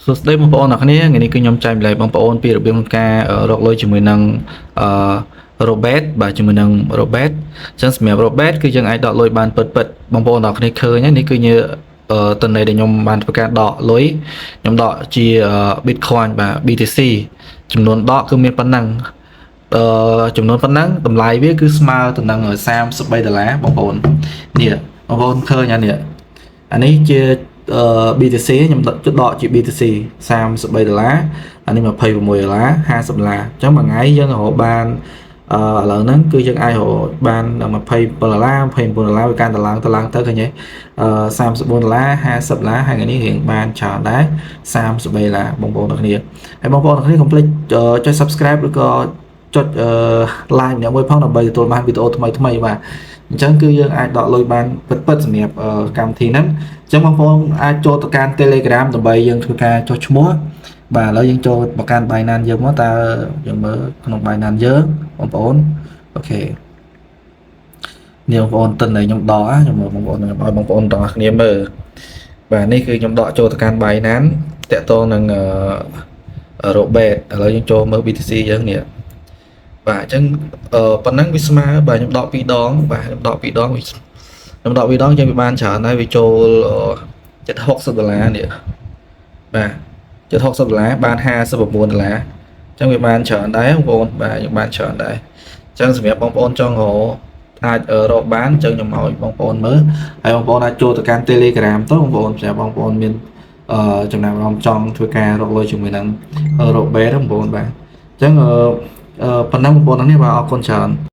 សួស្តីបងប្អូនអរគ្នាថ្ងៃនេះគឺខ្ញុំចែកម្លែកបងប្អូនពីរបៀបការរកលុយជាមួយនឹងអឺ Robet បាទជាមួយនឹង Robet អញ្ចឹងសម្រាប់ Robet គឺយើងអាចដកលុយបានពិតបងប្អូនអរគ្នាឃើញនេះគឺជាទិន្នន័យដែលខ្ញុំបានធ្វើការដកលុយខ្ញុំដកជា Bitcoin បាទ BTC ចំនួនដកគឺមានប៉ុណ្ណឹងចំនួនប៉ុណ្ណឹងតម្លៃវាគឺស្មើទៅនឹង$33បងប្អូននេះបងប្អូនឃើញអានេះជា BTC ខ្ញុំដកជា BTC $33អានេះ$26 $50អញ្ចឹងមួយថ្ងៃយើងរកបានឥឡូវហ្នឹងគឺយើងអាចរកបាន$27 $29វាកាន់តែឡើងទៅឃើញទេ$34 $50ហើយថ្ងៃនេះរៀងបានច្រើនដែរ$33បងប្អូនអរគ្នាហើយបងប្អូនអរគ្នាកុំភ្លេចចុច Subscribe ឬក៏ចុចlike ម្នាក់មួយផងដើម្បីទទួលបានវីដេអូថ្មីបាទអញ្ចឹងគឺយើងអាចដកលុយបានពិតសម្រាប់កម្មវិធីហ្នឹងអញ្ចឹងបងប្អូនអាចចូលទៅកាន់ Telegram ដើម្បីយើងធ្វើការចុះឈ្មោះបាទឥឡូវយើងចូលប្រកាន់ Binance យើងមកតើយើងមើលក្នុង Binance យើងបងប្អូនអូខេនេះបងប្អូនទិន្នន័យខ្ញុំដកខ្ញុំមើលបងប្អូនឲ្យបងប្អូនទាំងអស់គ្នាមើលបាទនេះគឺខ្ញុំដកចូលទៅកាន់ Binance តាក់ទងនឹងRobet ឥឡូវយើងចូលមើល BTC យើងនេះបាទអញ្ចឹងប៉ុណ្ណឹងវាស្មើបាទខ្ញុំដក2ដងបាទខ្ញុំដក2ដងយើងវាបានច្រើនហើយវាចូល$60នេះបាទ$60បាន$59អញ្ចឹងវាបានច្រើនដែរបងប្អូនបាទយើងបានច្រើនដែរអញ្ចឹងសម្រាប់បងប្អូនចង់រកអាចរកបានអញ្ចឹងខ្ញុំឲ្យបងប្អូនមើលហើយបងប្អូនអាចចូលទៅកាន់ Telegram ទៅបងប្អូនសម្រាប់បងប្អូនមានចំណាប់អារម្មណ៍ចង់ធ្វើការរកលុយជាមួយនឹង Robet បងប្អូនបាទអញ្ចឹងប៉ុណ្ណឹងបងប្អូននេះបាទអរគុណច្រើន